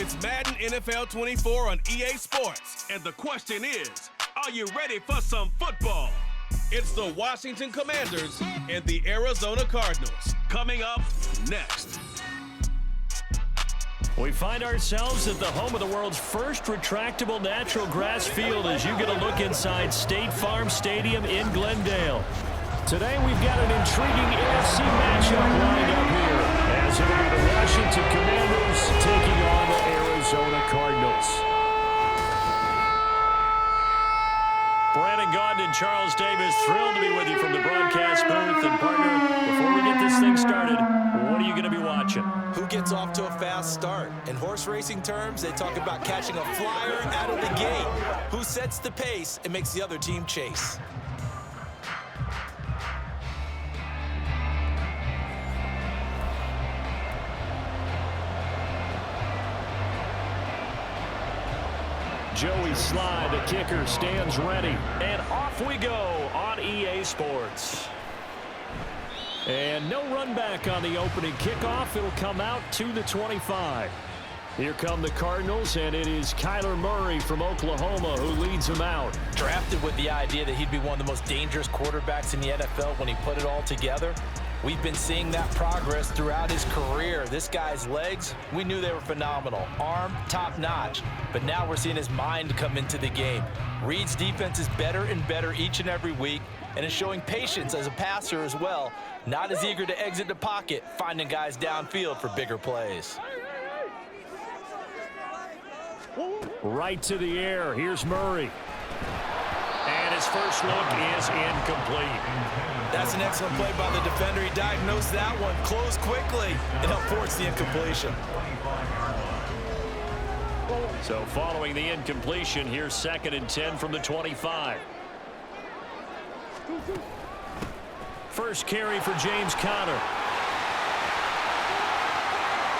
It's Madden NFL 24 on EA Sports. And the question is, are you ready for some football? It's the Washington Commanders and the Arizona Cardinals. Coming up next. We find ourselves at the home of the world's first retractable natural grass field as you get a look inside State Farm Stadium in Glendale. Today we've got an intriguing AFC matchup lined up here as it'll be the Washington Commanders taking on the Arizona Cardinals. Brandon Gaudin and Charles Davis, thrilled to be with you from the broadcast booth. And partner, before we get this thing started, what are you going to be watching? Who gets off to a fast start? In horse racing terms, they talk about catching a flyer out of the gate. Who sets the pace and makes the other team chase? Joey Sly, the kicker, stands ready. And off we go on EA Sports. And no run back on the opening kickoff. It'll come out to the 25. Here come the Cardinals, and it is Kyler Murray from Oklahoma who leads them out. Drafted with the idea that he'd be one of the most dangerous quarterbacks in the NFL when he put it all together. We've been seeing that progress throughout his career. This guy's legs, we knew they were phenomenal. Arm, top-notch. But now we're seeing his mind come into the game. Reed's defense is better and better each and every week, and is showing patience as a passer as well. Not as eager to exit the pocket, finding guys downfield for bigger plays. Right to the air. Here's Murray. And his first look is incomplete. That's an excellent play by the defender. He diagnosed that one, closed quickly, and helped force the incompletion. So following the incompletion, here's 2nd and 10 from the 25. First carry for James Conner.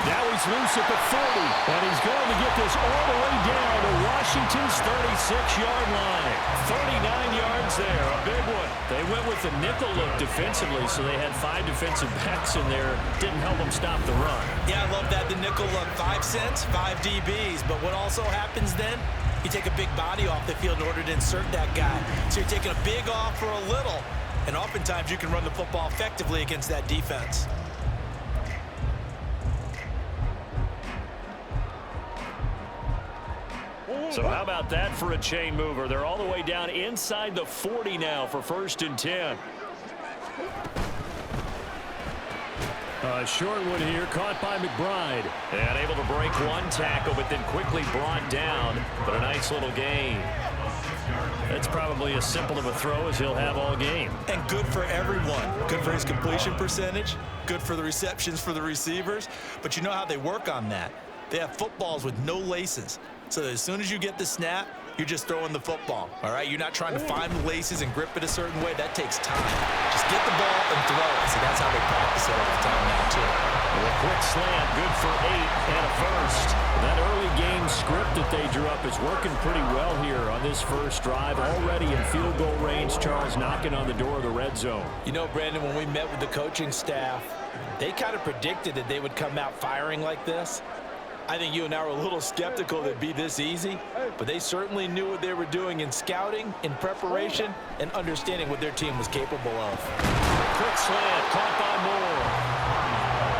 Now he's loose at the 40, and he's going to get this all the way down to Washington's 36-yard line. 39 yards there, a big one. They went with the nickel look defensively, so they had 5 defensive backs in there. Didn't help them stop the run. Yeah, I love that, the nickel look. 5 cents, 5 DBs. But what also happens then, you take a big body off the field in order to insert that guy. So you're taking a big off for a little, and oftentimes you can run the football effectively against that defense. So how about that for a chain mover? They're all the way down inside the 40 now for 1st and 10. Short one here, caught by McBride. And able to break one tackle, but then quickly brought down. But a nice little gain. That's probably as simple of a throw as he'll have all game. And good for everyone. Good for his completion percentage. Good for the receptions for the receivers. But you know how they work on that. They have footballs with no laces. So as soon as you get the snap, you're just throwing the football, all right? You're not trying to find the laces and grip it a certain way. That takes time. Just get the ball and throw it. So that's how they practice it all the time now, too. A quick slant, good for 8 and a first. That early game script that they drew up is working pretty well here on this first drive. Already in field goal range, Charles knocking on the door of the red zone. You know, Brandon, when we met with the coaching staff, they kind of predicted that they would come out firing like this. I think you and I were a little skeptical that it'd be this easy, but they certainly knew what they were doing in scouting, in preparation, and understanding what their team was capable of. Quick slant, caught by Moore.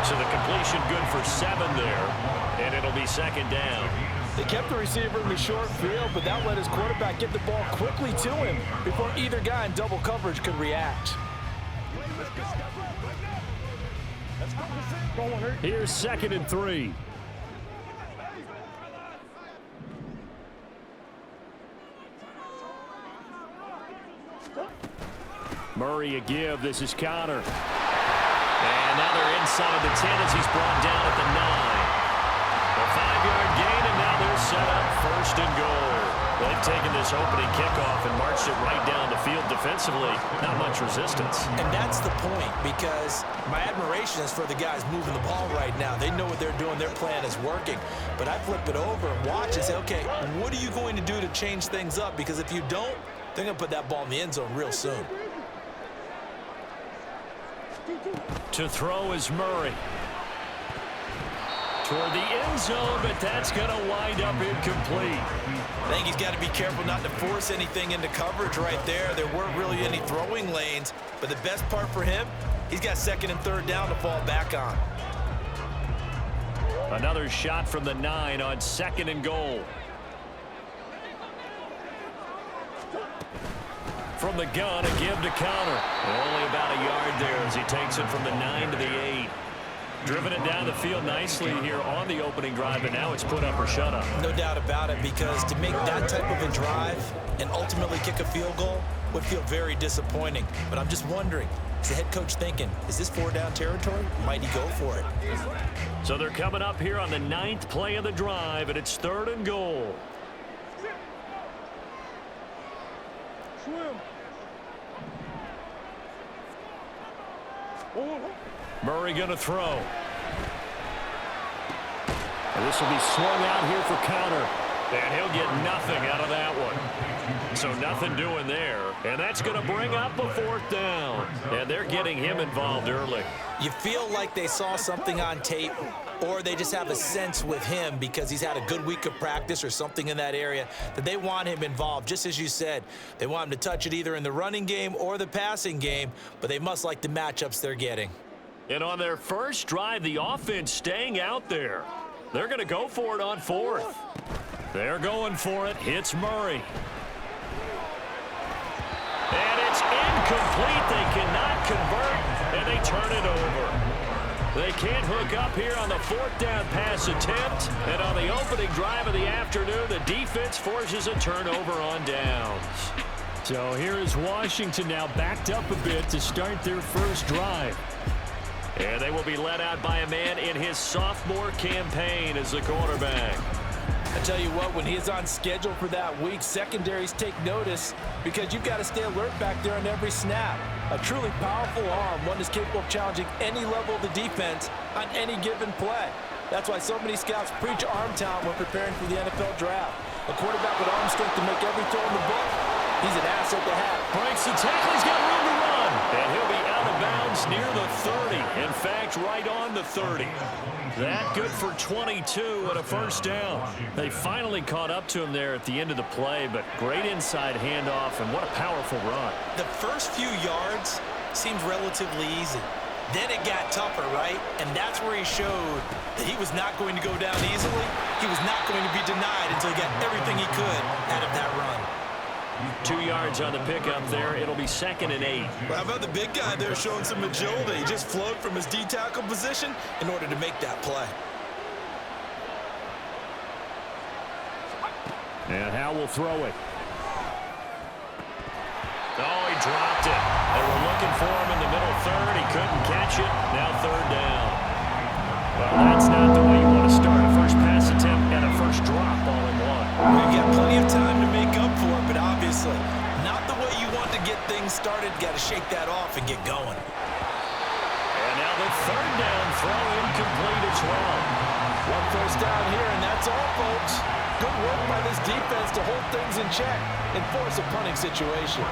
So the completion good for 7 there, and it'll be 2nd down. They kept the receiver in the short field, but that let his quarterback get the ball quickly to him before either guy in double coverage could react. Here's 2nd and 3. Murray a give. This is Conner. And now they're inside the 10 as he's brought down at the 9. A 5-yard gain, and now they're set up 1st and goal. They've taken this opening kickoff and marched it right down the field defensively. Not much resistance. And that's the point, because my admiration is for the guys moving the ball right now. They know what they're doing. Their plan is working. But I flip it over and watch and say, okay, what are you going to do to change things up? Because if you don't, they're going to put that ball in the end zone real soon. To throw is Murray. toward the end zone, but that's going to wind up incomplete. I think he's got to be careful not to force anything into coverage right there. There weren't really any throwing lanes, but the best part for him, he's got second and third down to fall back on. Another shot from the 9 on 2nd and goal. From the gun, a give to counter. Only about a yard there as he takes it from the 9 to the 8. Driven it down the field nicely here on the opening drive, and now it's put up or shut up. No doubt about it, because to make that type of a drive and ultimately kick a field goal would feel very disappointing. But I'm just wondering, is the head coach thinking, is this 4-down territory? Might he go for it? So they're coming up here on the 9th play of the drive, and it's 3rd and goal. Murray going to throw. And this will be swung out here for counter. And he'll get nothing out of that one. So nothing doing there. And that's going to bring up a 4th down. And they're getting him involved early. You feel like they saw something on tape, or they just have a sense with him because he's had a good week of practice or something in that area that they want him involved. Just as you said, they want him to touch it either in the running game or the passing game, but they must like the matchups they're getting. And on their first drive, the offense staying out there. They're going to go for it on 4th. They're going for it. Hits Murray. And it's incomplete. They cannot convert, and they turn it over. They can't hook up here on the 4th down pass attempt. And on the opening drive of the afternoon, the defense forces a turnover on downs. So here is Washington now backed up a bit to start their first drive. And they will be led out by a man in his sophomore campaign as the quarterback. I tell you what, when he's on schedule for that week, secondaries take notice because you've got to stay alert back there on every snap. A truly powerful arm, one is capable of challenging any level of the defense on any given play. That's why so many scouts preach arm talent when preparing for the NFL draft. A quarterback with arm strength to make every throw in the book, he's an asset to have. Breaks the tackle, he's got room to run. And he'll be out of bounds near the 30. In fact, right on the 30. That good for 22 and a 1st down. They finally caught up to him there at the end of the play, but great inside handoff, and what a powerful run. The first few yards seemed relatively easy. Then it got tougher, right? And that's where he showed that he was not going to go down easily. He was not going to be denied until he got everything he could out of that run. 2 yards on the pickup there. It'll be 2nd and 8. Well, how about the big guy there showing some agility? He just flowed from his D-tackle position in order to make that play. And Howe will throw it. Oh, he dropped it. They were looking for him in the middle 3rd. He couldn't catch it. Now 3rd down. Well, that's not the way you want to start a first pass attempt and a first drop all in one. We've got plenty of time to make up for it, but obviously not the way you want to get things started. Got to shake that off and get going. And now the 3rd down throw incomplete as well. 1 first down here, and that's all, folks. Good work by this defense to hold things in check and force a punting situation.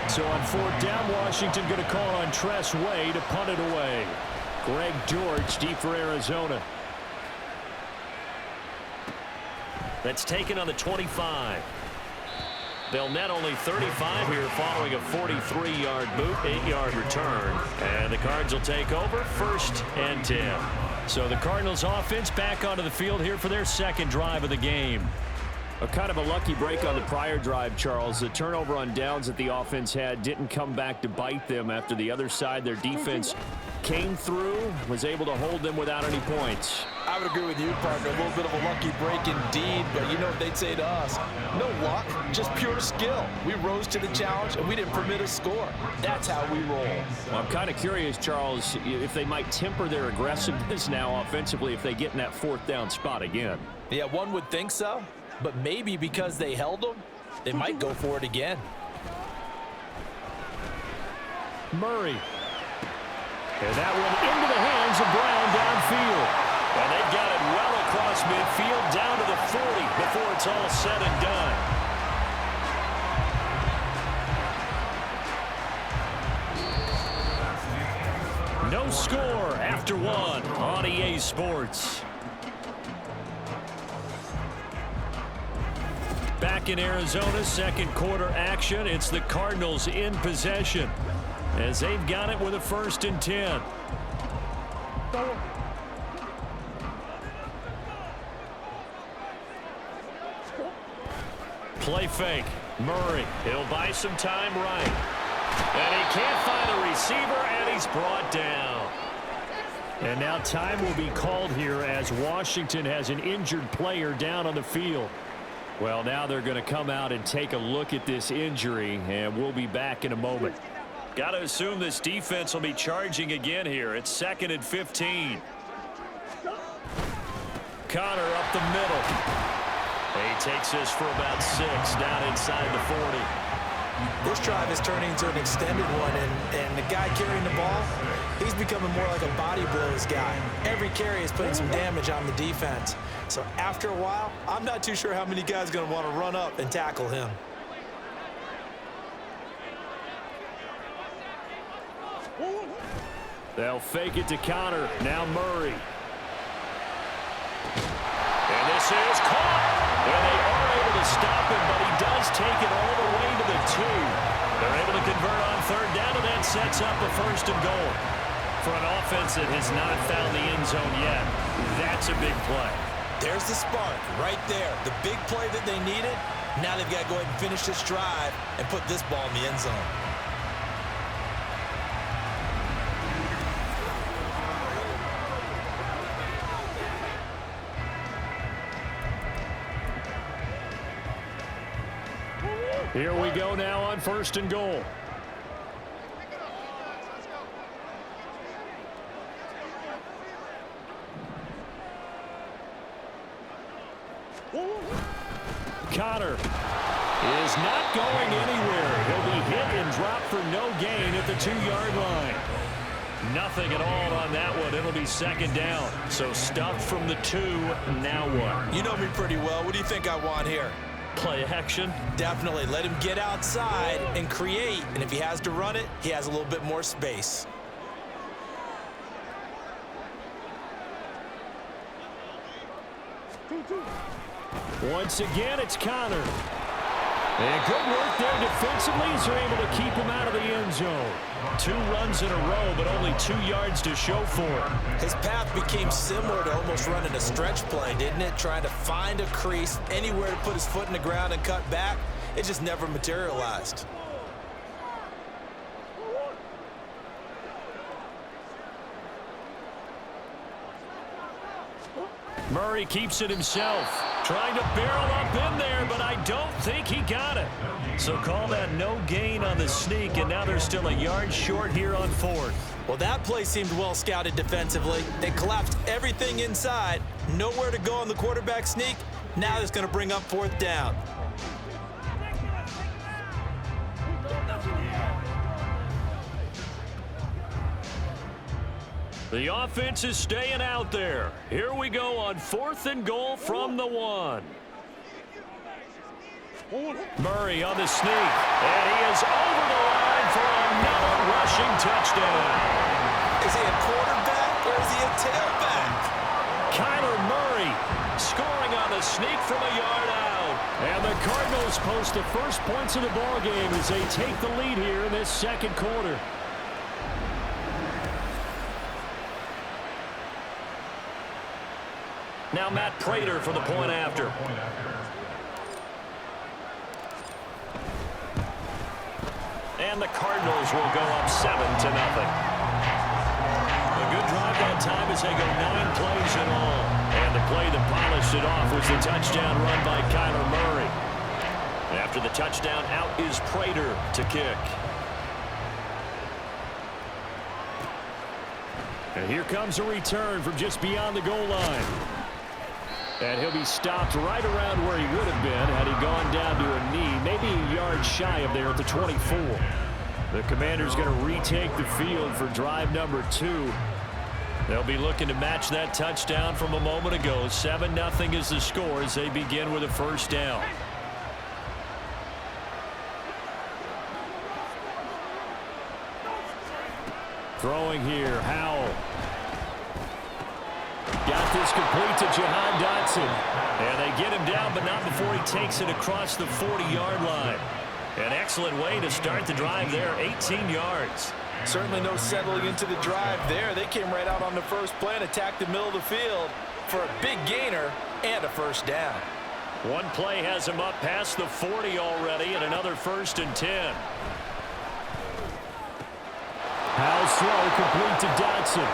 So on 4th down, Washington going to call on Tress Way to punt it away. Greg George deep for Arizona. That's taken on the 25. They'll net only 35 here following a 43-yard boot, 8-yard return. And the Cards will take over 1st and 10. So the Cardinals offense back onto the field here for their 2nd drive of the game. A kind of a lucky break on the prior drive, Charles. The turnover on downs that the offense had didn't come back to bite them after the other side. Their defense came through, was able to hold them without any points. I would agree with you, partner. A little bit of a lucky break indeed, but you know what they'd say to us? No luck, just pure skill. We rose to the challenge, and we didn't permit a score. That's how we roll. Well, I'm kind of curious, Charles, if they might temper their aggressiveness now offensively if they get in that 4th down spot again. Yeah, one would think so, but maybe because they held them, they might go for it again. Murray. And that one into the hands of Brown downfield. And they've got it well across midfield down to the 40 before it's all said and done. No score after 1 on EA Sports. Back in Arizona, second quarter action. It's the Cardinals in possession as they've got it with a 1st and 10. Play fake. Murray. He'll buy some time right. And he can't find a receiver, and he's brought down. And now time will be called here as Washington has an injured player down on the field. Well, now they're going to come out and take a look at this injury, and we'll be back in a moment. Got to assume this defense will be charging again here. It's 2nd and 15. Connor up the middle. He takes this for about 6 down inside the 40. This drive is turning into an extended one, and the guy carrying the ball, he's becoming more like a body blows guy. Every carry is putting some damage on the defense. So after a while, I'm not too sure how many guys are going to want to run up and tackle him. They'll fake it to Connor. Now Murray. And this is caught. And they are able to stop him, but he does take it all the way to the 2. They're able to convert on 3rd down, and that sets up a 1st and goal. For an offense that has not found the end zone yet, that's a big play. There's the spark right there. The big play that they needed. Now they've got to go ahead and finish this drive and put this ball in the end zone. Here we go now on 1st and goal. Connor is not going anywhere. He'll be hit and dropped for no gain at the 2-yard line. Nothing at all on that one. It'll be 2nd down. So stuffed from the 2. Now what? You know me pretty well. What do you think I want here? Play action? Definitely. Let him get outside and create. And if he has to run it, he has a little bit more space. Once again, it's Connor. And good work there defensively as they're able to keep him out of the end zone. 2 runs in a row, but only 2 yards to show for it. His path became similar to almost running a stretch play, didn't it? Trying to find a crease, anywhere to put his foot in the ground and cut back. It just never materialized. Murray keeps it himself. Trying to barrel up in there, but I don't think he got it. So call that no gain on the sneak, and now they're still a yard short here on 4th. Well, that play seemed well scouted defensively. They collapsed everything inside. Nowhere to go on the quarterback sneak. Now it's going to bring up 4th down. The offense is staying out there. Here we go on 4th and goal from the 1. Murray on the sneak, and he is over the line for another rushing touchdown. Is he a quarterback or is he a tailback? Kyler Murray scoring on the sneak from a yard out. And the Cardinals post the first points of the ballgame as they take the lead here in this 2nd quarter. Now Matt Prater for the point after. And the Cardinals will go up 7-0. A good drive that time as they go 9 plays in all. And the play that polished it off was the touchdown run by Kyler Murray. After the touchdown, out is Prater to kick. And here comes a return from just beyond the goal line. And he'll be stopped right around where he would have been had he gone down to a knee, maybe a yard shy of there at the 24. The Commanders going to retake the field for drive number 2. They'll be looking to match that touchdown from a moment ago. 7-0 is the score as they begin with a 1st down. Throwing here, Howell. Got is complete to Jahan Dotson. And they get him down, but not before he takes it across the 40-yard line. An excellent way to start the drive there, 18 yards. Certainly no settling into the drive there. They came right out on the first play and attacked the middle of the field for a big gainer and a first down. One play has him up past the 40 already, and another 1st and 10. How slow, complete to Dotson.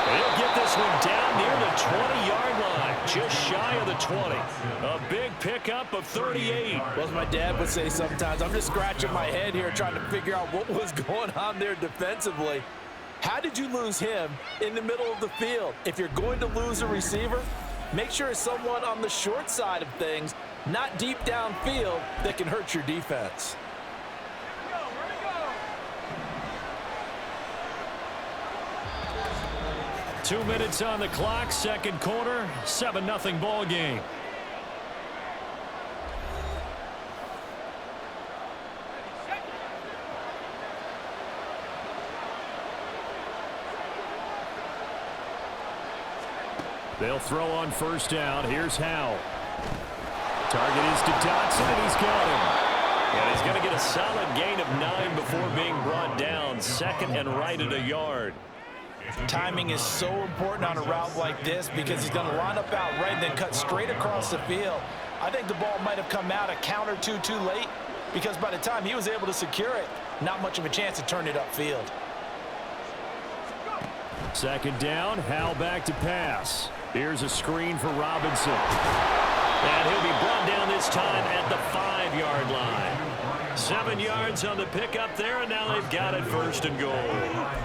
He'll get this one down near the 20-yard line, just shy of the 20. A big pickup of 38. Well, as my dad would say sometimes, I'm just scratching my head here trying to figure out what was going on there defensively. How did you lose him in the middle of the field? If you're going to lose a receiver, make sure it's someone on the short side of things, not deep downfield, that can hurt your defense. 2 minutes on the clock, second quarter, 7-0 ball game. They'll throw on first down. Here's Howe. Target is to Dotson, and he's got him. And he's going to get a solid gain of 9 before being brought down. Second and right at a yard. Timing is so important on a route like this because he's going to line up out right and then cut straight across the field. I think the ball might have come out a count or two too late because by the time he was able to secure it, not much of a chance to turn it upfield. Second down, Howe back to pass. Here's a screen for Robinson. And he'll be brought down this time at the 5-yard line. 7 yards on the pickup there, and now they've got it 1st and goal.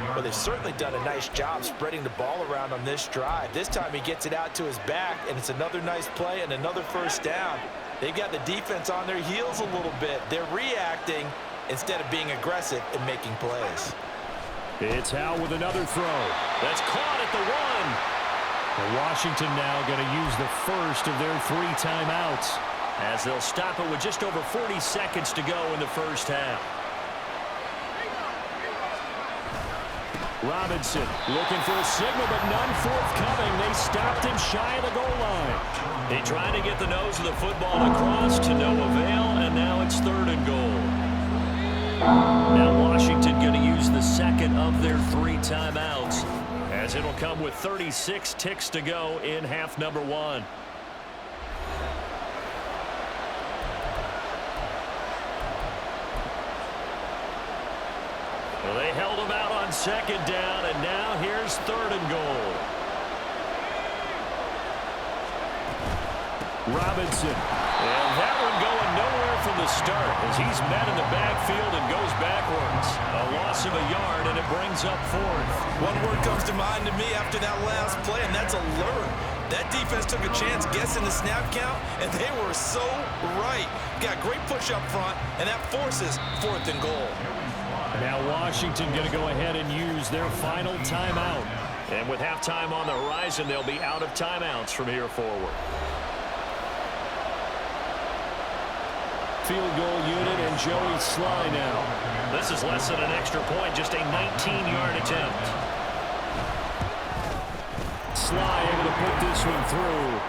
Well, they've certainly done a nice job spreading the ball around on this drive. This time he gets it out to his back, and it's another nice play and another first down. They've got the defense on their heels a little bit. They're reacting instead of being aggressive and making plays. It's Howe with another throw. That's caught at the 1. And Washington now going to use the first of their 3 timeouts, as they'll stop it with just over 40 seconds to go in the first half. Robinson looking for a signal, but none forthcoming. They stopped him shy of the goal line. He tried to get the nose of the football across to no avail, and now it's 3rd and goal. Now Washington going to use the second of their 3 timeouts, as it'll come with 36 ticks to go in half number 1. Well, they held him out on second down, and now here's 3rd and goal. Robinson. And that one going nowhere from the start as he's met in the backfield and goes backwards. A loss of a yard, and it brings up 4th. One word comes to mind to me after that last play, and that's alert. That defense took a chance guessing the snap count, and they were so right. Got great push up front, and that forces 4th and goal. Now Washington going to go ahead and use their final timeout. And with halftime on the horizon, they'll be out of timeouts from here forward. Field goal unit and Joey Sly now. This is less than an extra point, just a 19-yard attempt. Sly able to put this one through.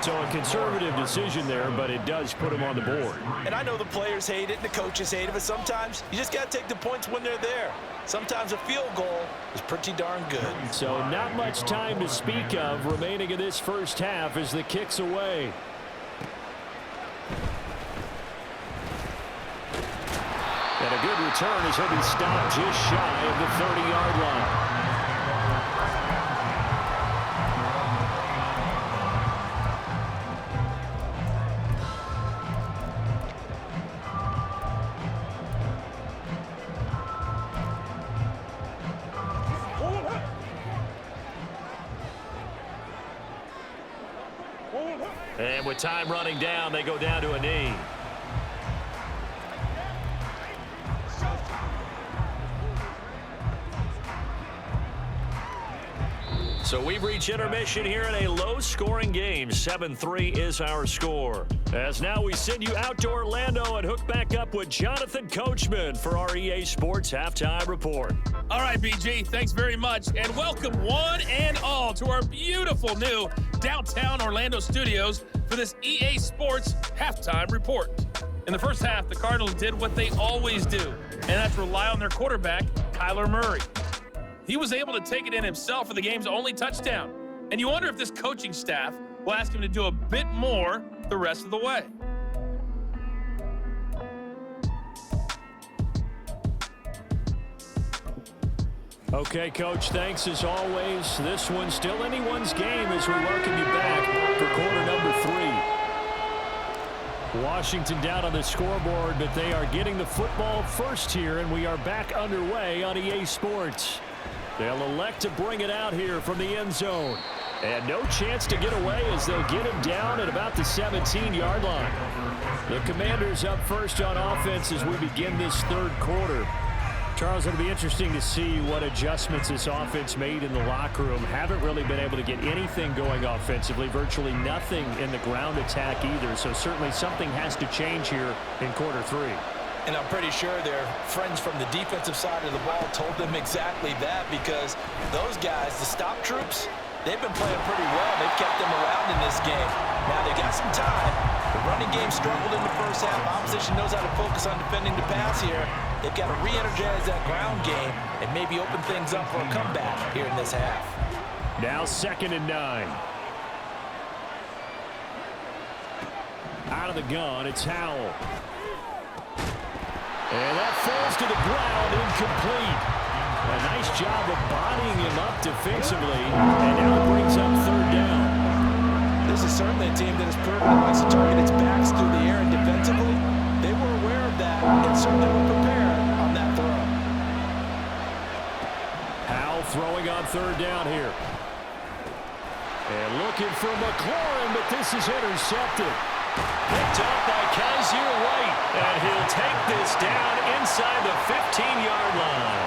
So a conservative decision there, but it does put him on the board. And I know the players hate it and the coaches hate it, but sometimes you just got to take the points when they're there. Sometimes a field goal is pretty darn good. So not much time to speak of remaining in this first half as the kick's away. And a good return as he'll be stopped just shy of the 30-yard line. And with time running down, they go down to a knee. So we've reached intermission here in a low-scoring game. 7-3 is our score. As now we send you out to Orlando and hook back up with Jonathan Coachman for our EA Sports Halftime Report. All right, BG, thanks very much. And welcome one and all to our beautiful new downtown Orlando studios for this EA Sports halftime report. In the first half, the Cardinals did what they always do, and that's rely on their quarterback, Kyler Murray. He was able to take it in himself for the game's only touchdown. And you wonder if this coaching staff will ask him to do a bit more the rest of the way. Okay, Coach, thanks as always. This one's still anyone's game as we welcome you back for quarter number 3. Washington down on the scoreboard, but they are getting the football first here, and we are back underway on EA Sports. They'll elect to bring it out here from the end zone. And no chance to get away as they'll get him down at about the 17-yard line. The Commanders up first on offense as we begin this third quarter. Charles, it'll be interesting to see what adjustments this offense made in the locker room. Haven't really been able to get anything going offensively, virtually nothing in the ground attack either. So certainly something has to change here in quarter 3. And I'm pretty sure their friends from the defensive side of the ball told them exactly that, because those guys, the stop troops, they've been playing pretty well. They've kept them around in this game. Now they got some time. The running game struggled in the first half. Opposition knows how to focus on defending the pass here. They've got to re-energize that ground game and maybe open things up for a comeback here in this half. Now 2nd and 9. Out of the gun, it's Howell. And that falls to the ground, incomplete. A nice job of bodying him up defensively, and now it brings up 3rd down. This is certainly a team that has proven it likes to target its backs through the air, and defensively, they were aware of that and certainly were prepared on that throw. Howell throwing on 3rd down here. And looking for McLaurin, but this is intercepted. Picked up by Kaiser White, and he'll take this down inside the 15-yard line.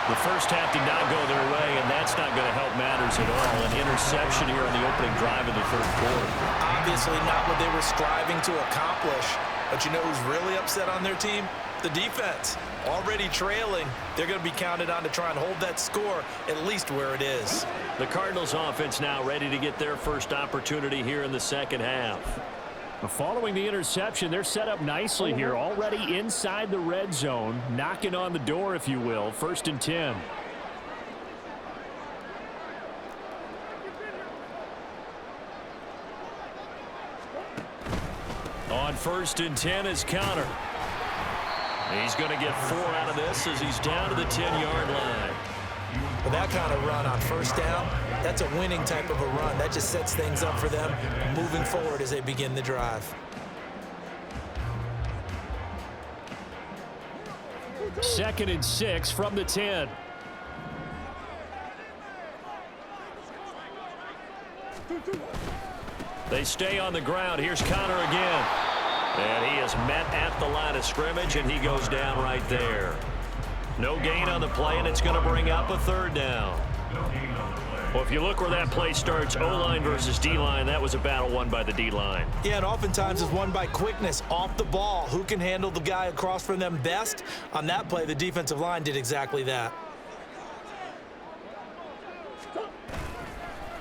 The first half did not go their way, and that's not going to help matters at all. An interception here on the opening drive of the third quarter. Obviously not what they were striving to accomplish. But you know who's really upset on their team? The defense. Already trailing. They're going to be counted on to try and hold that score at least where it is. The Cardinals offense now ready to get their first opportunity here in the second half. Following the interception, they're set up nicely here, already inside the red zone, knocking on the door, if you will. 1st and 10. On 1st and 10 is Connor. He's going to get 4 out of this as he's down to the 10-yard line. With that kind of run on 1st down, that's a winning type of a run. That just sets things up for them moving forward as they begin the drive. 2nd and 6 from the 10. They stay on the ground. Here's Connor again. And he is met at the line of scrimmage, and he goes down right there. No gain on the play, and it's going to bring up a 3rd down. Well, if you look where that play starts, O-line versus D-line, that was a battle won by the D-line. Yeah, and oftentimes it's won by quickness off the ball. Who can handle the guy across from them best? On that play, the defensive line did exactly that.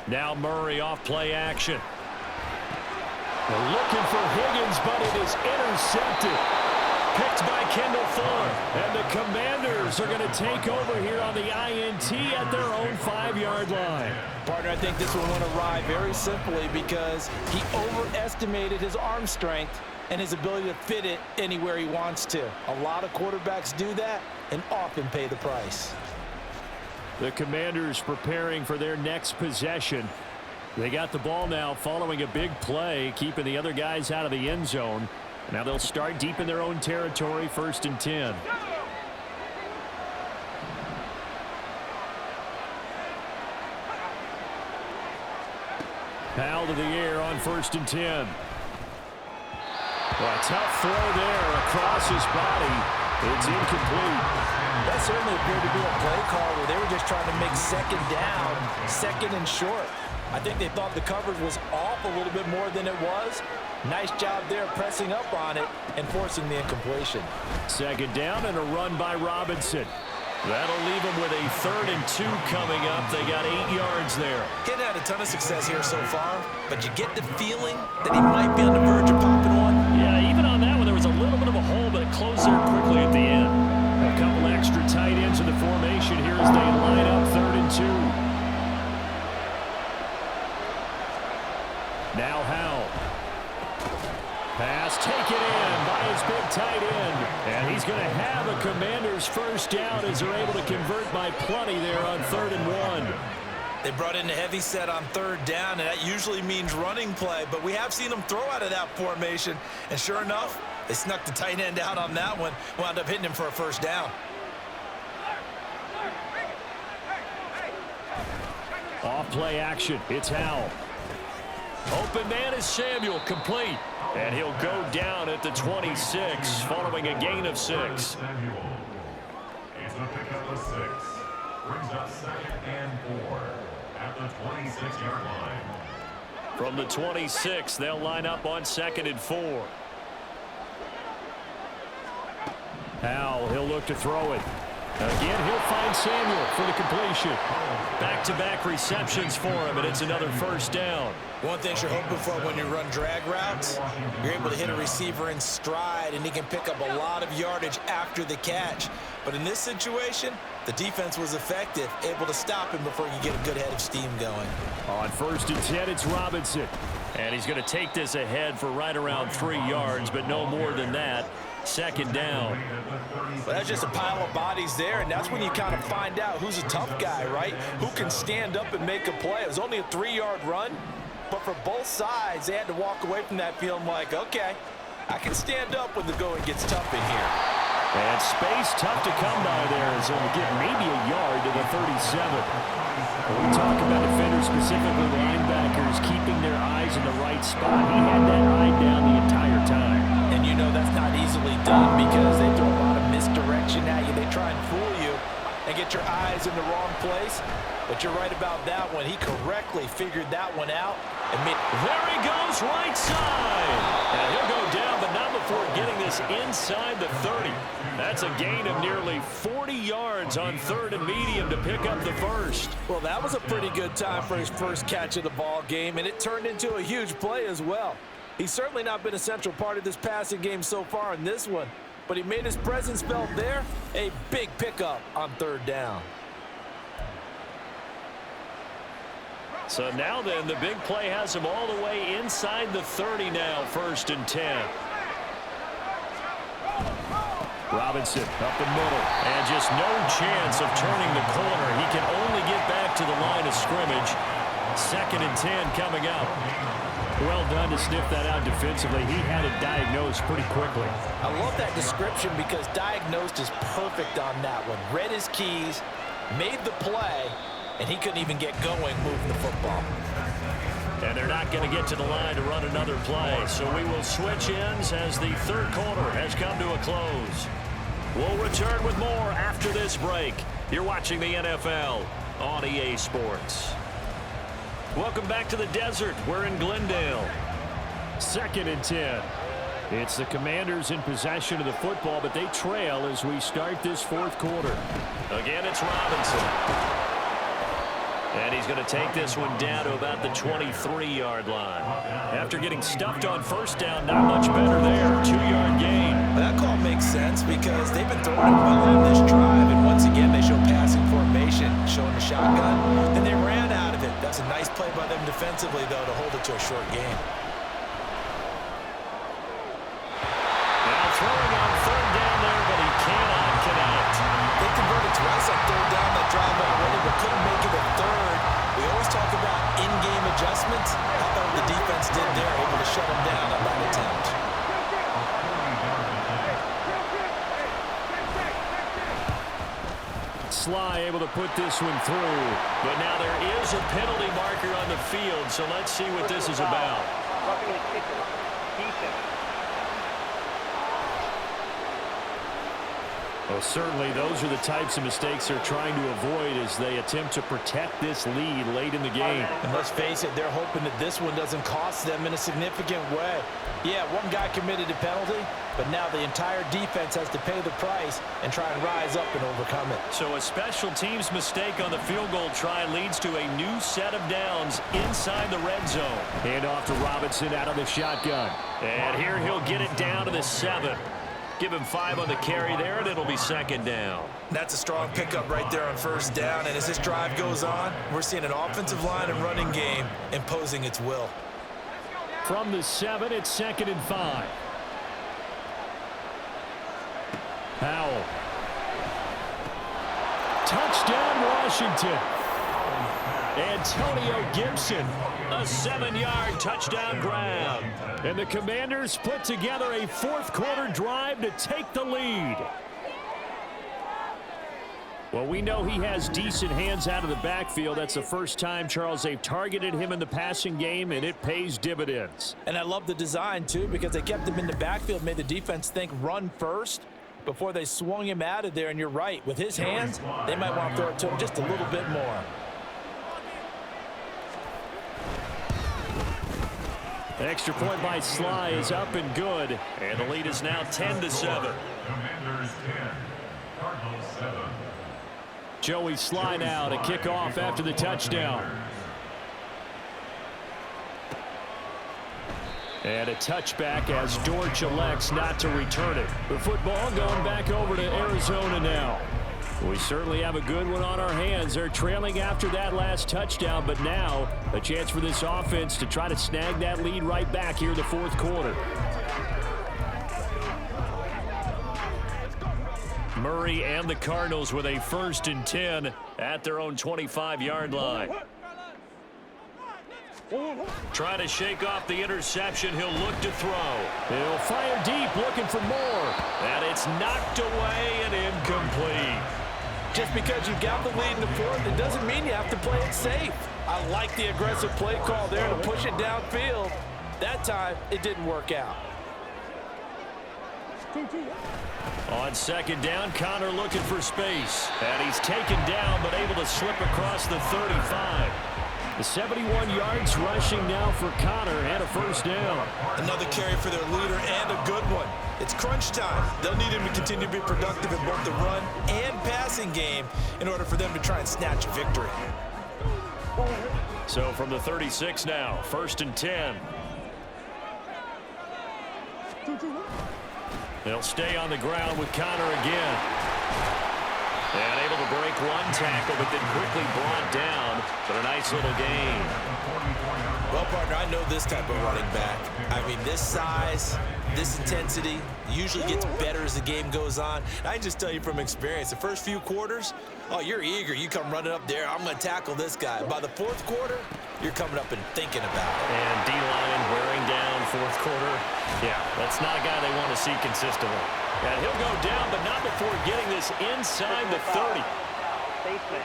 Now Murray off play action. They're looking for Higgins, but it is intercepted. Picked by Kendall Fuller. And the Commanders are going to take over here on the INT at their own 5-yard line. Partner, I think this one went awry very simply because he overestimated his arm strength and his ability to fit it anywhere he wants to. A lot of quarterbacks do that and often pay the price. The Commanders preparing for their next possession. They got the ball now following a big play, keeping the other guys out of the end zone. Now they'll start deep in their own territory, 1st and 10. Powell to the air on 1st and 10. Well, a tough throw there across his body. It's incomplete. That certainly appeared to be a play call where they were just trying to make 2nd down, 2nd and short. I think they thought the coverage was off a little bit more than it was. Nice job there pressing up on it and forcing the incompletion. 2nd down and a run by Robinson. That'll leave them with a 3rd and 2 coming up. They got 8 yards there. He hadn't had a ton of success here so far, but you get the feeling that he might be on the verge of popping one. Yeah, even on that one, there was a little bit of a hole, but it closed there quickly at the end. A couple extra tight ends in the formation here as they line up 3rd and 2. Now Howell. Pass taken in by his big tight end. And he's going to have a Commanders first down as they're able to convert by plenty there on 3rd and 1. They brought in a heavy set on 3rd down, and that usually means running play. But we have seen them throw out of that formation. And sure enough, they snuck the tight end out on that one. Wound up hitting him for a first down. Off play action. It's Howell. Open man is Samuel, complete. And he'll go down at the 26 following a gain of 6. It's a pickup of 6. Brings up 2nd and 4 at the 26-yard line. From the 26, they'll line up on 2nd and 4. Howell, he'll look to throw it. Again, he'll find Samuel for the completion. Back-to-back receptions for him, and it's another first down. One thing you're hoping for when you run drag routes, you're able to hit a receiver in stride, and he can pick up a lot of yardage after the catch. But in this situation, the defense was effective, able to stop him before you get a good head of steam going. On 1st and 10, it's Robinson. And he's going to take this ahead for right around 3 yards, but no more than that. 2nd down. Well, that's just a pile of bodies there, and that's when you kind of find out who's a tough guy, right? Who can stand up and make a play. It was only a 3-yard run, but for both sides, they had to walk away from that feeling like, okay, I can stand up when the going gets tough in here. And space tough to come by there, so we'll get maybe a yard to the 37. When we talk about defenders, specifically linebackers, keeping their eyes in the right spot, he had that eye down the entire time. And you know that's not easily done because they throw a lot of misdirection at you. They try and fool you and get your eyes in the wrong place. But you're right about that one. He correctly figured that one out. And there he goes, right side. And he'll go down, but not before getting this inside the 30. That's a gain of nearly 40 yards on 3rd and medium to pick up the first. Well, that was a pretty good time for his first catch of the ball game, and it turned into a huge play as well. He's certainly not been a central part of this passing game so far in this one, but he made his presence felt there. A big pickup on 3rd down. So now then, the big play has him all the way inside the 30 now, 1st and 10. Robinson up the middle, and just no chance of turning the corner. He can only get back to the line of scrimmage. 2nd and 10 coming up. Well done to sniff that out defensively. He had it diagnosed pretty quickly. I love that description because diagnosed is perfect on that one. Read his keys, made the play, and he couldn't even get going moving the football. And they're not going to get to the line to run another play. So we will switch ends as the 3rd quarter has come to a close. We'll return with more after this break. You're watching the NFL on EA Sports. Welcome back to the desert. We're in Glendale. 2nd and 10. It's the Commanders in possession of the football, but they trail as we start this 4th quarter. Again, it's Robinson. And he's going to take this one down to about the 23-yard line. After getting stuffed on 1st down, not much better there. 2-yard gain. That call makes sense because they've been throwing it well on this drive, and once again they show passing formation, showing the shotgun, and they ran out of it. That's a nice play by them defensively, though, to hold it to a short game. Now throwing on 3rd down there, but he cannot connect. They converted twice on 3rd down that drive already, but couldn't make it a 3rd. We always talk about in-game adjustments. How about what the defense did there, able to shut them down on that attempt. Sly able to put this one through, but now there is a penalty marker on the field, so let's see what this is about. Well, certainly those are the types of mistakes they're trying to avoid as they attempt to protect this lead late in the game. And let's face it, they're hoping that this one doesn't cost them in a significant way. Yeah, one guy committed a penalty, but now the entire defense has to pay the price and try and rise up and overcome it. So a special teams mistake on the field goal try leads to a new set of downs inside the red zone. Hand off to Robinson out of the shotgun. And here he'll get it down to the 7. Give him 5 on the carry there, and it'll be second down. That's a strong pickup right there on first down, and as this drive goes on, we're seeing an offensive line and running game imposing its will. From the 7, it's second and 5. Powell. Touchdown, Washington. Antonio Gibson, a 7-yard touchdown grab. And the Commanders put together a fourth-quarter drive to take the lead. Well, we know he has decent hands out of the backfield. That's the first time, Charles, they've targeted him in the passing game, and it pays dividends. And I love the design, too, because they kept him in the backfield, made the defense think run first before they swung him out of there. And you're right, with his hands, they might want to throw it to him just a little bit more. Extra point by Sly is up and good, and the lead is now 10-7. Commanders 10, Cardinals 7. Joey Sly now to kick off after the touchdown. And a touchback as Dortch elects not to return it. The football going back over to Arizona now. We certainly have a good one on our hands. They're trailing after that last touchdown, but now a chance for this offense to try to snag that lead right back here in the fourth quarter. Murray and the Cardinals with a 1st and 10 at their own 25-yard line. Trying to shake off the interception. He'll look to throw. He'll fire deep, looking for more. And it's knocked away and incomplete. Just because you got the lead in the fourth, it doesn't mean you have to play it safe. I like the aggressive play call there to push it downfield. That time, it didn't work out. On second down, Connor looking for space. And he's taken down, but able to slip across the 35. The 71 yards rushing now for Connor and a first down. Another carry for their leader and a good one. It's crunch time. They'll need him to continue to be productive in both the run and passing game in order for them to try and snatch a victory. So from the 36 now, 1st and 10. They'll stay on the ground with Connor again. And able to break one tackle, but then quickly brought down. But a nice little gain. Well, partner, I know this type of running back. I mean, this size, this intensity usually gets better as the game goes on. I can just tell you from experience, the first few quarters, oh, you're eager. You come running up there, I'm going to tackle this guy. By the fourth quarter, you're coming up and thinking about it. And D-line wearing down fourth quarter. Yeah, that's not a guy they want to see consistently. And he'll go down, but not before getting this inside the 30. Defense.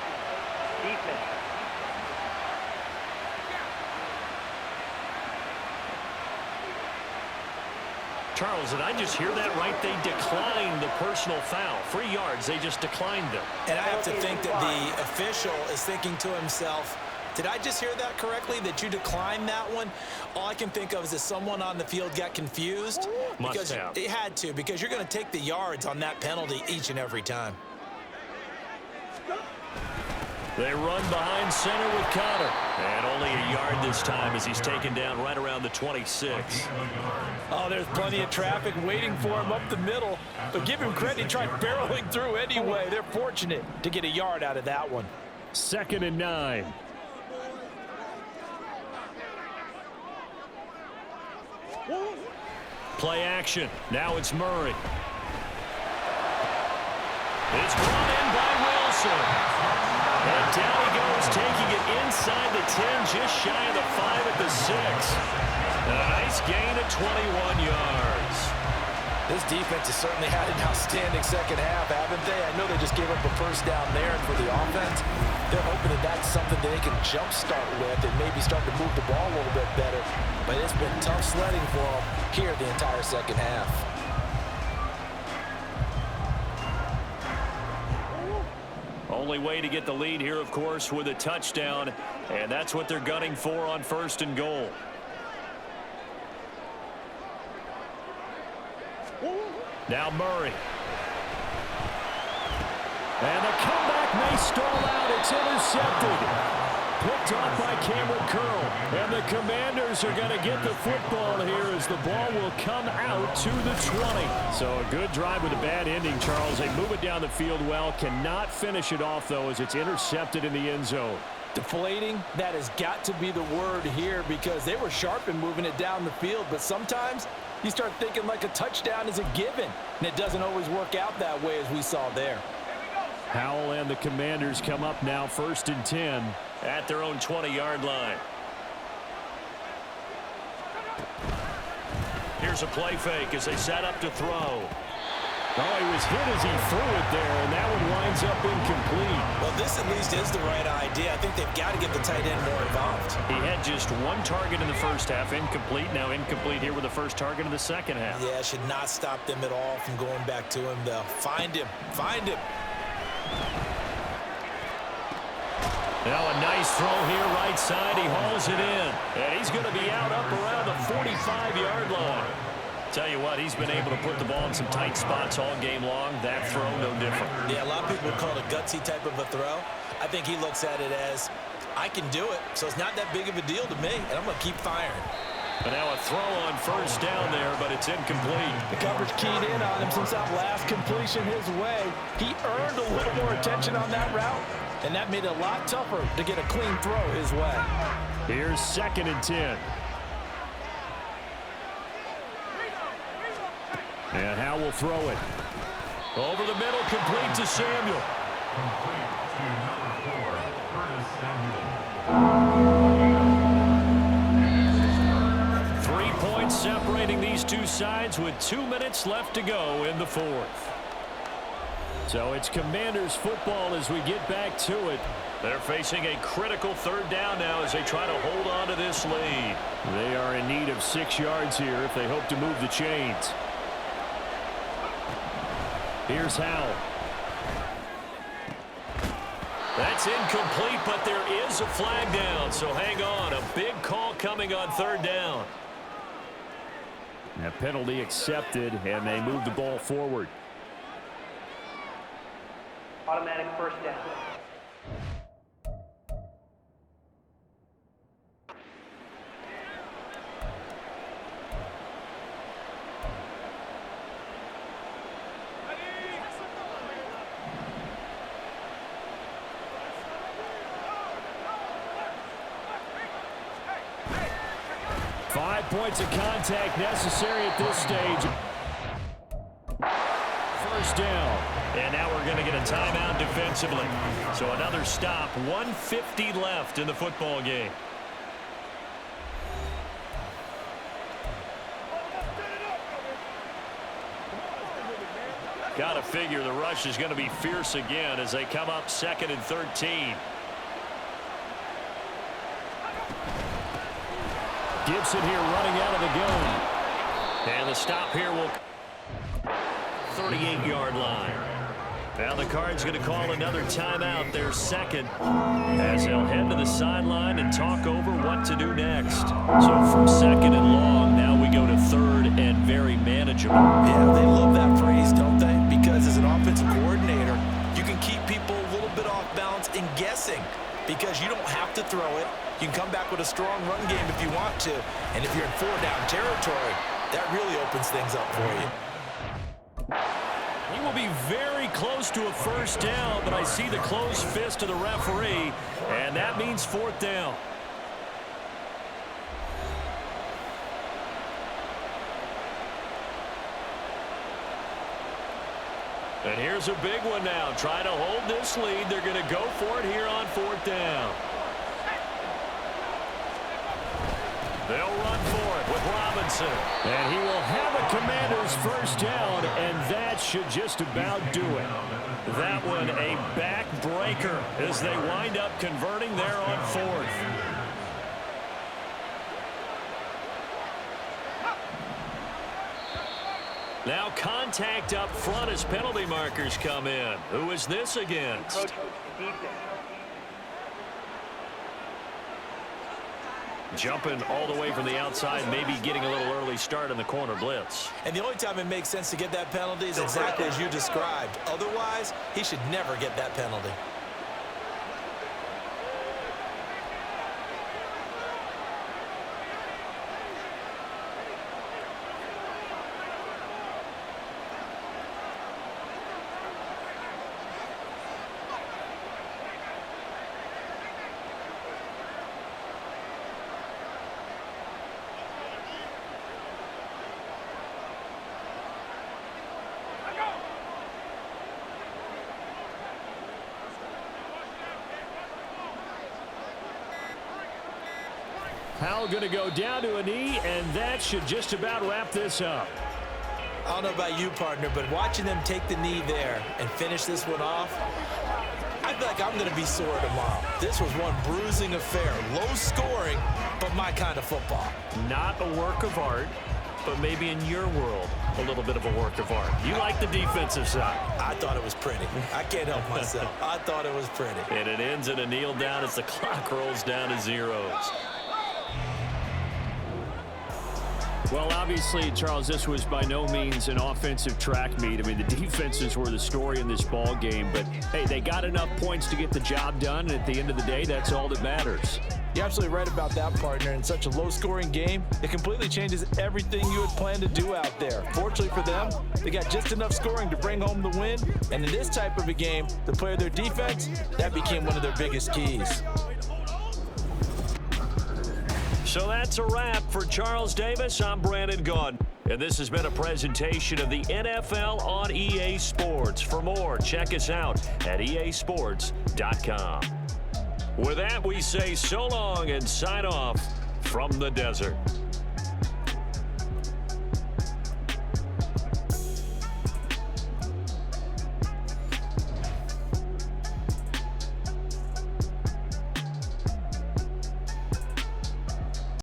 Charles, did I just hear that right? They declined the personal foul. 3 yards, they just declined them. And I have to think that the official is thinking to himself, did I just hear that correctly, that you declined that one? All I can think of is that someone on the field got confused. Must have. It had to, because you're going to take the yards on that penalty each and every time. They run behind center with Connor. And only a yard this time as he's taken down right around the 26. Oh, there's plenty of traffic waiting for him up the middle. But give him credit, he tried barreling through anyway. They're fortunate to get a yard out of that one. 2nd and 9. Play action. Now it's Murray. It's brought in by Wilson. And down he goes, taking it inside the 10, just shy of the 5 at the 6. And a nice gain of 21 yards. This defense has certainly had an outstanding second half, haven't they? I know they just gave up a first down there, and for the offense, they're hoping that that's something that they can jumpstart with and maybe start to move the ball a little bit better. But it's been tough sledding for them here the entire second half. Only way to get the lead here, of course, with a touchdown, and that's what they're gunning for on 1st and goal. Now Murray. And the comeback may stall out. It's intercepted. Picked off by Cameron Curl. And the Commanders are going to get the football here as the ball will come out to the 20. So a good drive with a bad ending, Charles. They move it down the field well. Cannot finish it off, though, as it's intercepted in the end zone. Deflating, that has got to be the word here because they were sharp in moving it down the field, but sometimes you start thinking like a touchdown is a given, and it doesn't always work out that way as we saw there. Howell and the Commanders come up now 1st and 10 at their own 20-yard line. Here's a play fake as they set up to throw. Oh, he was hit as he threw it there, and that one winds up incomplete. Well, this at least is the right idea. I think they've got to get the tight end more involved. He had just one target in the first half, incomplete. Now incomplete here with the first target in the second half. Yeah, should not stop them at all from going back to him, though. Find him. Find him. Now a nice throw here, right side. He hauls it in. And he's going to be out up around the 45-yard line. Tell you what, he's been able to put the ball in some tight spots all game long. That throw, no different. Yeah, a lot of people would call it a gutsy type of a throw. I think he looks at it as, I can do it, so it's not that big of a deal to me, and I'm going to keep firing. But now a throw on first down there, but it's incomplete. The coverage keyed in on him since that last completion his way. He earned a little more attention on that route, and that made it a lot tougher to get a clean throw his way. Here's 2nd and 10. And Howell will throw it. Over the middle, complete to Samuel. Complete to number 4, Curtis Samuel. 3 points separating these two sides with 2 minutes left to go in the 4th. So it's Commanders football as we get back to it. They're facing a critical 3rd down now as they try to hold on to this lead. They are in need of 6 yards here if they hope to move the chains. Here's Howell. That's incomplete, but there is a flag down, so hang on. A big call coming on 3rd down. That penalty accepted, and they move the ball forward. Automatic 1st down. Points of contact necessary at this stage. First down. And now we're going to get a timeout defensively. So another stop. 1:50 left in the football game. Got to figure the rush is going to be fierce again as they come up 2nd and 13. Gibson here running out of the gun. And the stop here will 38-yard line. Now the Cards going to call another timeout, their 2nd, as they'll head to the sideline and talk over what to do next. So from 2nd and long, now we go to 3rd and very manageable. Yeah, they love that phrase, don't they? Because as an offensive coordinator, you can keep people a little bit off balance and guessing because you don't have to throw it. You can come back with a strong run game if you want to. And if you're in 4-down territory, that really opens things up for you. He will be very close to a 1st down, but I see the closed fist of the referee, and that means 4th down. And here's a big one now. Trying to hold this lead. They're going to go for it here on 4th down. They'll run for it with Robinson. And he will have a Commanders 1st down, and that should just about do it. That one a backbreaker as they wind up converting there on 4th. Now contact up front as penalty markers come in. Who is this against? Approach defense. Jumping all the way from the outside, maybe getting a little early start in the corner blitz. And the only time it makes sense to get that penalty is exactly as you described. Otherwise, he should never get that penalty. Powell going to go down to a knee, and that should just about wrap this up. I don't know about you, partner, but watching them take the knee there and finish this one off, I feel like I'm going to be sore tomorrow. This was one bruising affair. Low scoring, but my kind of football. Not a work of art, but maybe in your world, a little bit of a work of art. You like the defensive side. I thought it was pretty. I can't help myself. I thought it was pretty. And it ends in a kneel down as the clock rolls down to zeros. Well, obviously, Charles, this was by no means an offensive track meet. I mean, the defenses were the story in this ball game, but hey, they got enough points to get the job done, and at the end of the day, that's all that matters. You're absolutely right about that, partner. In such a low-scoring game, it completely changes everything you had planned to do out there. Fortunately for them, they got just enough scoring to bring home the win, and in this type of a game, to play their defense, that became one of their biggest keys. So that's a wrap for Charles Davis. I'm Brandon Gaudin, and this has been a presentation of the NFL on EA Sports. For more, check us out at easports.com. With that, we say so long and sign off from the desert.